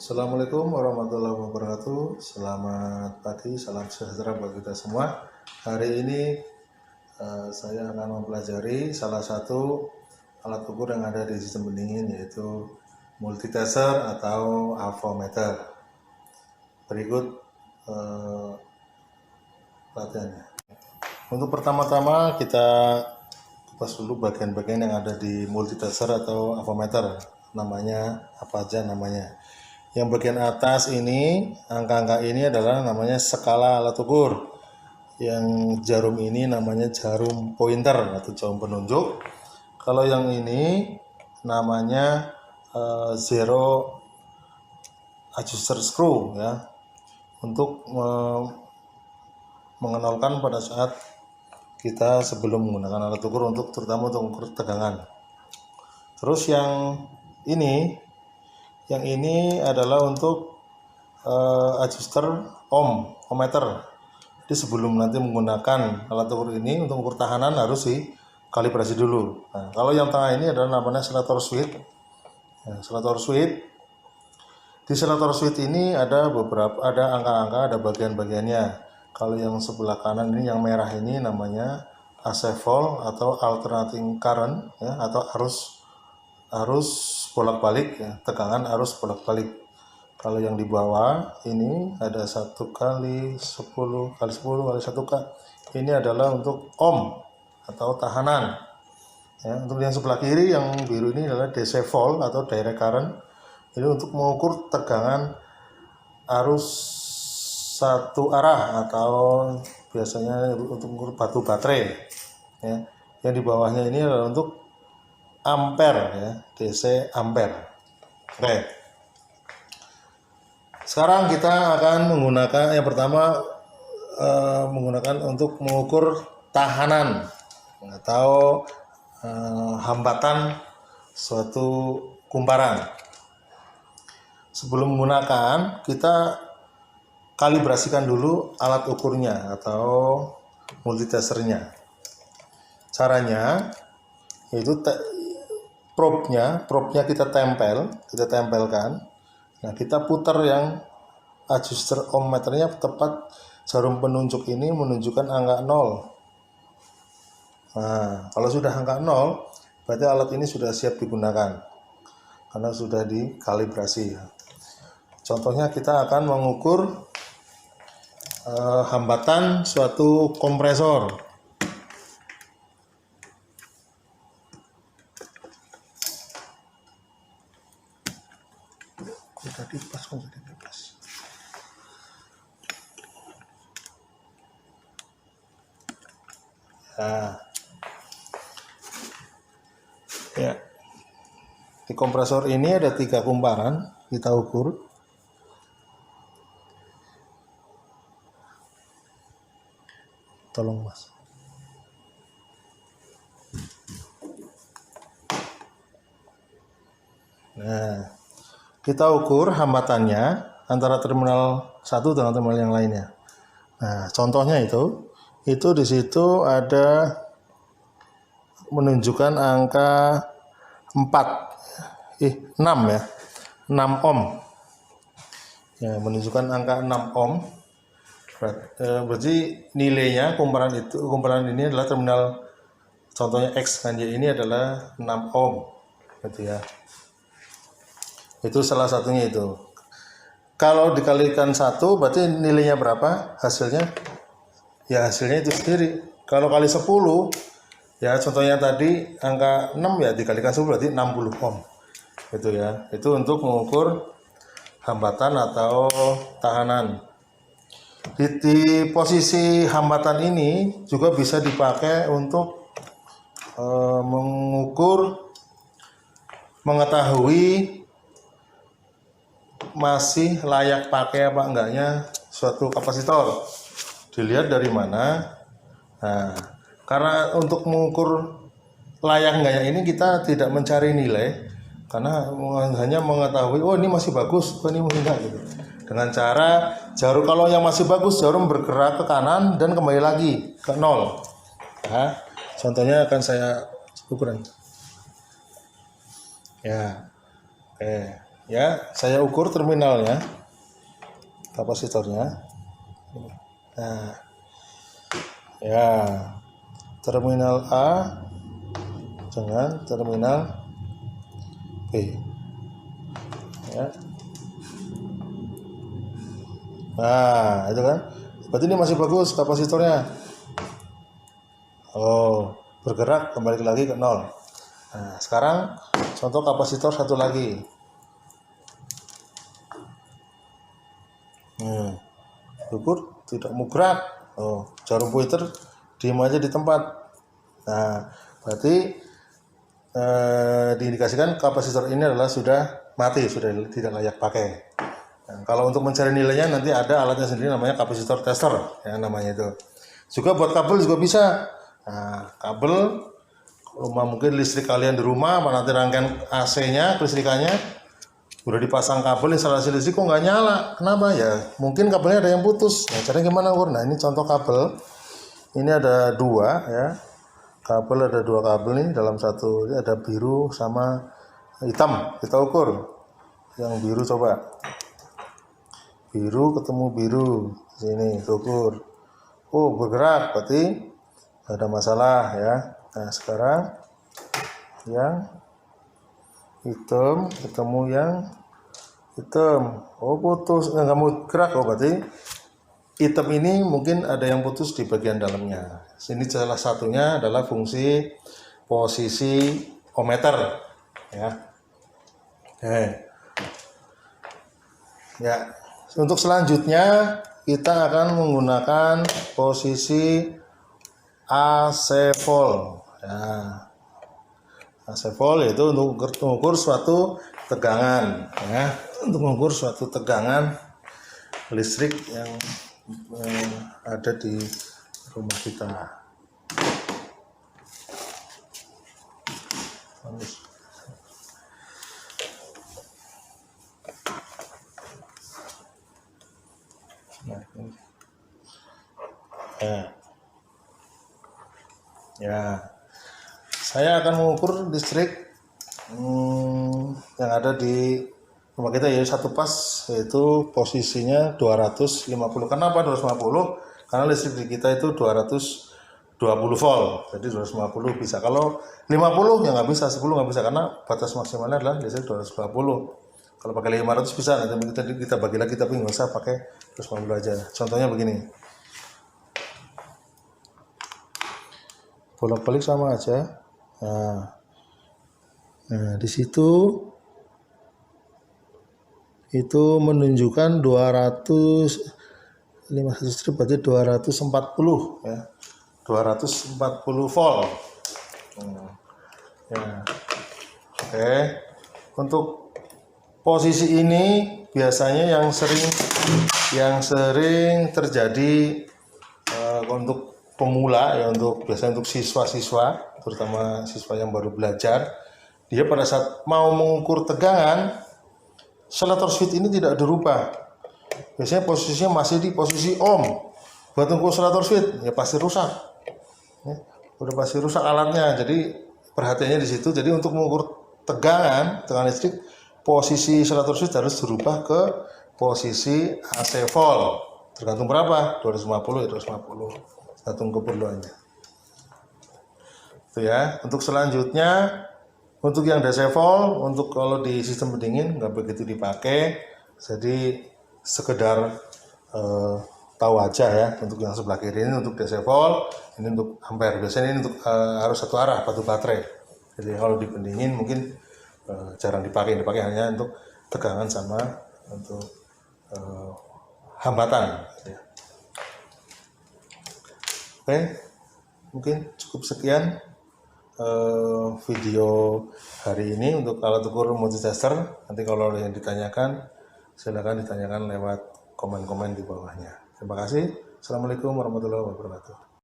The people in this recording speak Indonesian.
Assalamualaikum warahmatullahi wabarakatuh. Selamat pagi, salam sejahtera bagi kita semua. Hari ini saya akan mempelajari salah satu alat ukur yang ada di sistem pendingin, yaitu multitester atau avometer. Berikut latihannya. Untuk pertama-tama kita kupas dulu bagian-bagian yang ada di multitester atau avometer. Namanya apa aja namanya. Yang bagian atas ini, angka-angka ini adalah namanya skala alat ukur. Yang jarum ini namanya jarum pointer atau jarum penunjuk. Kalau yang ini namanya zero adjuster screw, ya, untuk mengenalkan pada saat kita sebelum menggunakan alat ukur, untuk terutama untuk ukur tegangan. Terus yang ini adalah untuk adjuster ohmmeter. Jadi sebelum nanti menggunakan alat ukur ini untuk ukur tahanan harus dikalibrasi dulu. Nah, kalau yang tengah ini adalah namanya selector switch. Ya, selector switch. Di selector switch ini ada angka-angka, ada bagian-bagiannya. Kalau yang sebelah kanan ini, yang merah ini namanya AC volt atau alternating current, ya, atau arus bolak-balik, ya, tegangan arus bolak-balik. Kalau yang di bawah ini ada 1 kali 10 kali 10 kali 1K. Ini adalah untuk ohm atau tahanan. Ya, untuk yang sebelah kiri yang biru ini adalah DC volt atau direct current. Ini untuk mengukur tegangan arus satu arah atau biasanya untuk mengukur batu baterai. Ya. Yang di bawahnya ini adalah untuk ampere, ya, DC ampere. Oke. Sekarang kita akan menggunakan yang pertama, menggunakan untuk mengukur tahanan atau hambatan suatu kumparan. Sebelum menggunakan, kita kalibrasikan dulu alat ukurnya atau multitesternya. Caranya yaitu probe-nya kita tempelkan. Nah, kita putar yang adjuster ohmmeternya tepat jarum penunjuk ini menunjukkan angka 0. Nah, kalau sudah angka 0, berarti alat ini sudah siap digunakan karena sudah dikalibrasi. Contohnya kita akan mengukur hambatan suatu kompresor. Tadi pas. Nah, ya, di kompresor ini ada 3 kumparan, kita ukur. Tolong mas. Nah, kita ukur hambatannya antara terminal satu dengan terminal yang lainnya. Nah, contohnya itu di situ ada menunjukkan angka 6 ya. 6 ohm. Ya, menunjukkan angka 6 ohm. Berarti nilainya kumparan ini adalah terminal, contohnya X dan Y ini adalah 6 ohm. Gitu ya. Itu salah satunya itu. Kalau dikalikan 1 berarti nilainya berapa? Hasilnya? Ya, hasilnya itu sendiri. Kalau kali 10, ya contohnya tadi angka 6, ya dikalikan 10 berarti 60 ohm. Gitu ya. Itu untuk mengukur hambatan atau tahanan. Di posisi hambatan ini juga bisa dipakai untuk mengetahui masih layak pakai apa enggaknya suatu kapasitor. Dilihat dari mana. Nah, karena untuk mengukur layak enggaknya ini kita tidak mencari nilai, karena hanya mengetahui oh ini masih bagus, oh ini enggak gitu. Dengan cara jarum, kalau yang masih bagus jarum bergerak ke kanan dan kembali lagi ke 0. Nah, contohnya akan saya ukuran. Ya. Oke. Ya, saya ukur terminalnya, kapasitornya. Nah, ya, terminal A dengan terminal B. Ya. Nah, itu kan. Berarti ini masih bagus kapasitornya. Oh, bergerak kembali lagi ke 0. Nah, sekarang contoh kapasitor satu lagi. Ukur tidak mau gerak. Oh, jarum pointer diam aja di tempat. Nah, berarti diindikasikan kapasitor ini adalah sudah mati, sudah tidak layak pakai. Nah, kalau untuk mencari nilainya nanti ada alatnya sendiri namanya kapasitor tester, ya namanya itu. Juga buat kabel juga bisa. Nah, kabel rumah mungkin listrik kalian di rumah, nanti rangkaian AC-nya, kelistrikannya udah dipasang kabel instalasi listrik kok nggak nyala. Kenapa? Ya mungkin kabelnya ada yang putus. Nah, caranya gimana, Kur? Nah, ini contoh kabel. Ini ada dua ya. Kabel ada dua kabel nih dalam satu. Ini ada biru sama hitam. Kita ukur. Yang biru coba. Biru ketemu biru. Sini ukur. Oh, bergerak, berarti nggak ada masalah ya. Nah, sekarang yang hitam ketemu yang hitam. Oh, putus, nggak mau gerak. Oh, berarti hitam ini mungkin ada yang putus di bagian dalamnya. Ini salah satunya adalah fungsi posisi ohmmeter ya. Ya, untuk selanjutnya kita akan menggunakan posisi AC volt. Ya. AC volt yaitu untuk mengukur suatu tegangan, ya. Untuk mengukur suatu tegangan listrik yang ada di rumah kita. Ya, saya akan mengukur listrik yang ada di rumah kita ya satu pas, yaitu posisinya 250. Kenapa 250? Karena listrik di kita itu 220 volt, jadi 250 bisa. Kalau 50 ya nggak bisa, 10 nggak bisa karena batas maksimalnya adalah listrik 220. Kalau pakai 500 bisa, nanti kita bagi lagi, tapi nggak usah pakai 250 aja. Contohnya begini. Bolak-balik sama aja. Nah, di situ itu menunjukkan 500 strip berarti 240 ya. 240 volt. Ya. Oke. Untuk posisi ini biasanya yang sering terjadi untuk pemula ya, biasanya untuk siswa-siswa, terutama siswa yang baru belajar, dia pada saat mau mengukur tegangan, selator switch ini tidak dirubah. Biasanya posisinya masih di posisi ohm. Buat mengukur selator switch ya pasti rusak. Ya, udah pasti rusak alatnya. Jadi perhatiannya di situ. Jadi untuk mengukur tegangan listrik, posisi selator switch harus dirubah ke posisi AC volt. Tergantung berapa? 250 ya 250. Tergantung keperluannya. Itu ya. Untuk selanjutnya, untuk yang DC volt, untuk kalau di sistem pendingin nggak begitu dipakai. Jadi sekedar tahu aja ya. Untuk yang sebelah kiri ini untuk DC volt, ini untuk ampere. Biasanya ini untuk arus satu arah, batu baterai. Jadi kalau di pendingin mungkin jarang dipakai hanya untuk tegangan sama untuk hambatan. Ya. Oke, mungkin cukup sekian video hari ini untuk alat ukur multitester. Nanti kalau ada yang ditanyakan, silakan ditanyakan lewat komen-komen di bawahnya. Terima kasih. Assalamualaikum warahmatullahi wabarakatuh.